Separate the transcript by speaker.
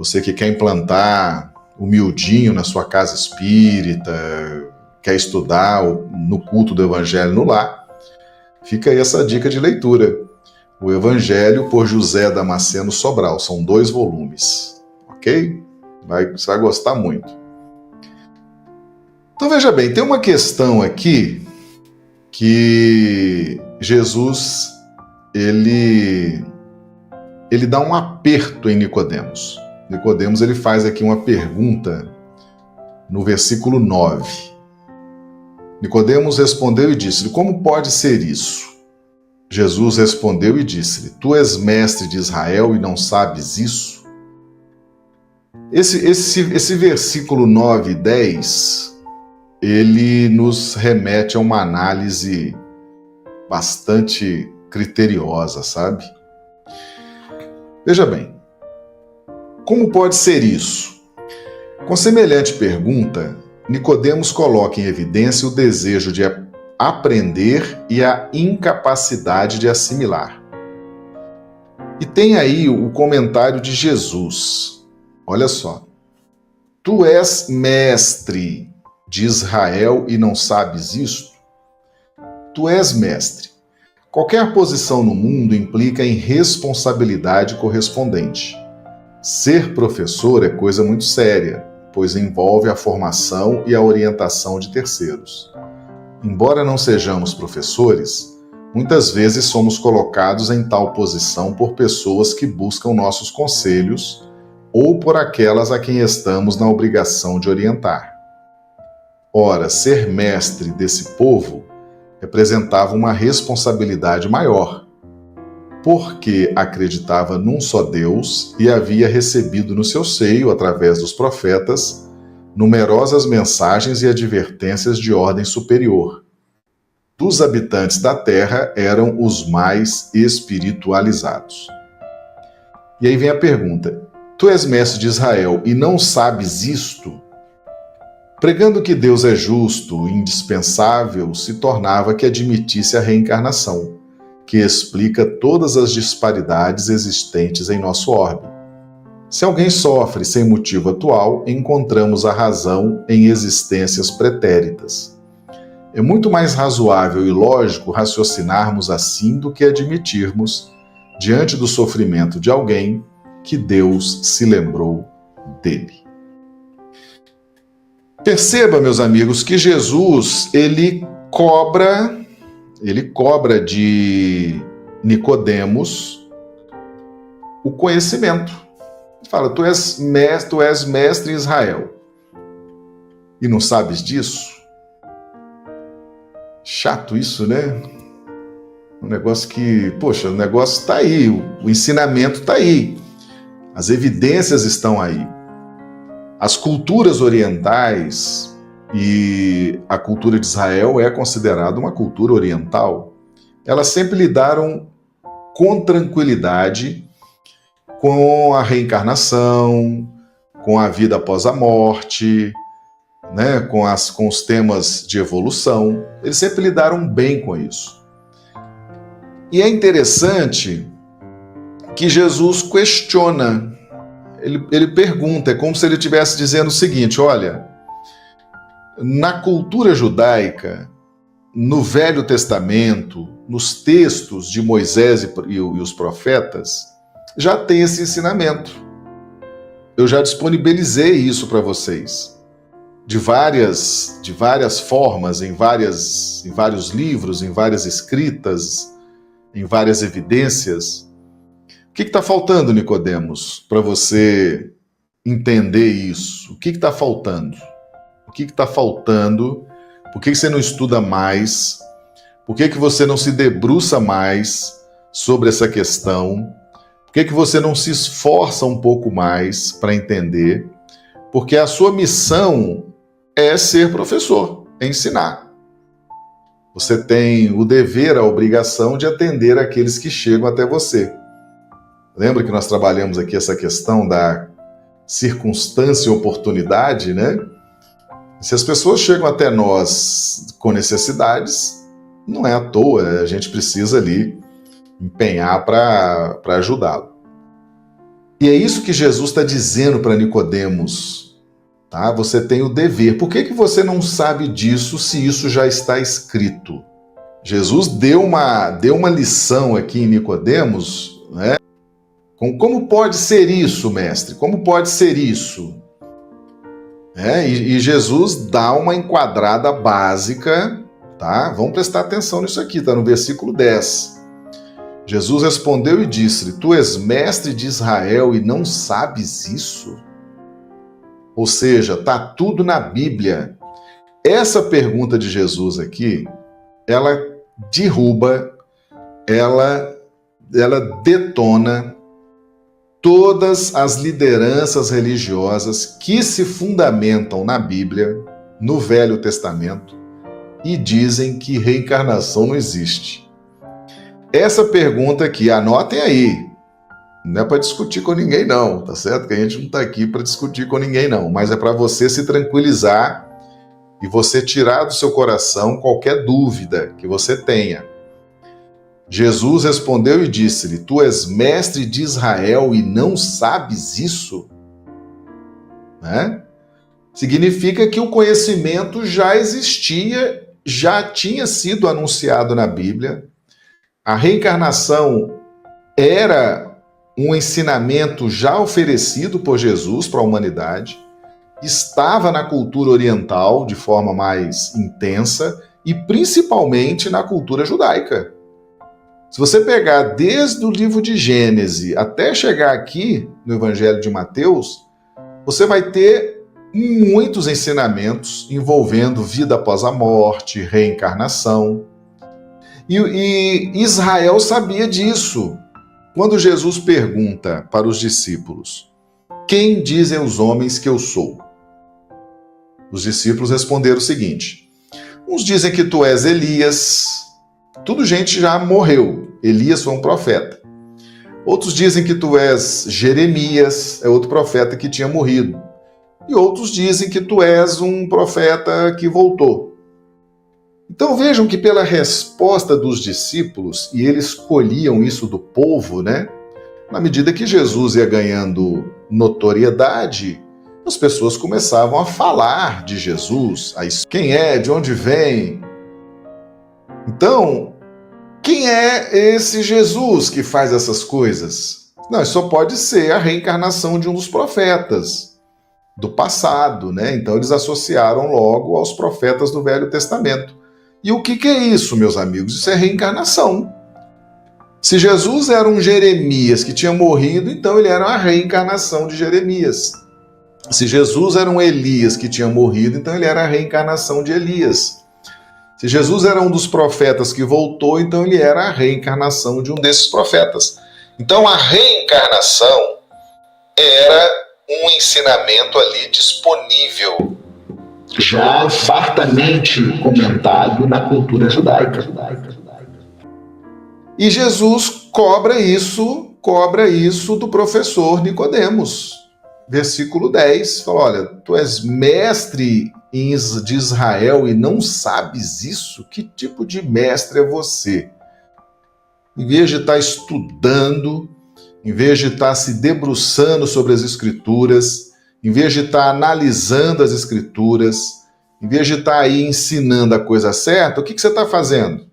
Speaker 1: Você que quer implantar o miudinho na sua casa espírita, quer estudar no culto do Evangelho no lar, fica aí essa dica de leitura. O Evangelho por José Damasceno Sobral. São 2 volumes, ok? Você vai gostar muito. Então veja bem, tem uma questão aqui que Jesus ele dá um aperto em Nicodemos. Nicodemos ele faz aqui uma pergunta no versículo 9. Nicodemos respondeu e disse-lhe: como pode ser isso? Jesus respondeu e disse-lhe: tu és mestre de Israel e não sabes isso? Esse versículo 9 e 10, ele nos remete a uma análise bastante criteriosa, sabe? Veja bem, como pode ser isso? Com semelhante pergunta, Nicodemos coloca em evidência o desejo de aprender e a incapacidade de assimilar. E tem aí o comentário de Jesus. Olha só. Tu és mestre de Israel e não sabes isto? Tu és mestre. Qualquer posição no mundo implica em responsabilidade correspondente. Ser professor é coisa muito séria, pois envolve a formação e a orientação de terceiros. Embora não sejamos professores, muitas vezes somos colocados em tal posição por pessoas que buscam nossos conselhos ou por aquelas a quem estamos na obrigação de orientar. Ora, ser mestre desse povo representava uma responsabilidade maior, porque acreditava num só Deus e havia recebido no seu seio, através dos profetas, numerosas mensagens e advertências de ordem superior. Dos habitantes da terra eram os mais espiritualizados. E aí vem a pergunta: tu és mestre de Israel e não sabes isto? Pregando que Deus é justo e indispensável, se tornava que admitisse a reencarnação, que explica todas as disparidades existentes em nosso orbe. Se alguém sofre sem motivo atual, encontramos a razão em existências pretéritas. É muito mais razoável e lógico raciocinarmos assim do que admitirmos, diante do sofrimento de alguém, que Deus se lembrou dele. Perceba, meus amigos, que Jesus, ele cobra de Nicodemos o conhecimento. Ele fala: tu és mestre em Israel e não sabes disso? Chato isso, né? Um negócio que, poxa, o negócio está aí, o ensinamento está aí, as evidências estão aí. As culturas orientais, e a cultura de Israel é considerada uma cultura oriental, elas sempre lidaram com tranquilidade com a reencarnação, com a vida após a morte, né, com os temas de evolução. Eles sempre lidaram bem com isso. E é interessante que Jesus questiona, ele pergunta, é como se ele estivesse dizendo o seguinte: olha, na cultura judaica, no Velho Testamento, nos textos de Moisés e os profetas, já tem esse ensinamento. Eu já disponibilizei isso para vocês. De várias formas, em vários livros, em várias escritas, em várias evidências. O que está faltando, Nicodemos, para você entender isso? O que está faltando? O que está faltando? Por que você não estuda mais? Por que você não se debruça mais sobre essa questão? Por que você não se esforça um pouco mais para entender? Porque a sua missão é ser professor, é ensinar. Você tem o dever, a obrigação de atender aqueles que chegam até você. Lembra que nós trabalhamos aqui essa questão da circunstância e oportunidade, né? Se as pessoas chegam até nós com necessidades, não é à toa, a gente precisa ali empenhar para ajudá-lo. E é isso que Jesus está dizendo para Nicodemos. Tá? Você tem o dever. Por que você não sabe disso se isso já está escrito? Jesus deu uma lição aqui em Nicodemos, né? Como pode ser isso, mestre? Como pode ser isso? E Jesus dá uma enquadrada básica, tá? Vamos prestar atenção nisso aqui, tá no versículo 10. Jesus respondeu e disse-lhe: Tu és mestre de Israel e não sabes isso? Ou seja, tá tudo na Bíblia. Essa pergunta de Jesus aqui, ela derruba, ela detona todas as lideranças religiosas que se fundamentam na Bíblia, no Velho Testamento, e dizem que reencarnação não existe. Essa pergunta aqui, anotem aí, não é para discutir com ninguém não, tá certo? Que a gente não está aqui para discutir com ninguém não, mas é para você se tranquilizar e você tirar do seu coração qualquer dúvida que você tenha. Jesus respondeu e disse-lhe: Tu és mestre de Israel e não sabes isso? Né? Significa que o conhecimento já existia, já tinha sido anunciado na Bíblia. A reencarnação era um ensinamento já oferecido por Jesus para a humanidade, estava na cultura oriental de forma mais intensa e principalmente na cultura judaica. Se você pegar desde o livro de Gênesis até chegar aqui no Evangelho de Mateus, você vai ter muitos ensinamentos envolvendo vida após a morte, reencarnação. E Israel sabia disso. Quando Jesus pergunta para os discípulos: Quem dizem os homens que eu sou? Os discípulos responderam o seguinte: uns dizem que tu és Elias. Tudo gente já morreu. Elias foi um profeta. Outros dizem que tu és Jeremias, é outro profeta que tinha morrido. E outros dizem que tu és um profeta que voltou. Então vejam que pela resposta dos discípulos, e eles colhiam isso do povo, né? Na medida que Jesus ia ganhando notoriedade, as pessoas começavam a falar de Jesus, quem é, de onde vem. Então, quem é esse Jesus que faz essas coisas? Não, isso só pode ser a reencarnação de um dos profetas do passado, né? Então eles associaram logo aos profetas do Velho Testamento. E o que é isso, meus amigos? Isso é reencarnação. Se Jesus era um Jeremias que tinha morrido, então ele era a reencarnação de Jeremias. Se Jesus era um Elias que tinha morrido, então ele era a reencarnação de Elias. Se Jesus era um dos profetas que voltou, então ele era a reencarnação de um desses profetas. Então a reencarnação era um ensinamento ali disponível, já fartamente comentado na cultura judaica. E Jesus cobra isso do professor Nicodemos. Versículo 10, fala: olha, tu és mestre de Israel e não sabes isso? Que tipo de mestre é você? Em vez de estar estudando, em vez de estar se debruçando sobre as Escrituras, em vez de estar analisando as Escrituras, em vez de estar aí ensinando a coisa certa, o que você está fazendo?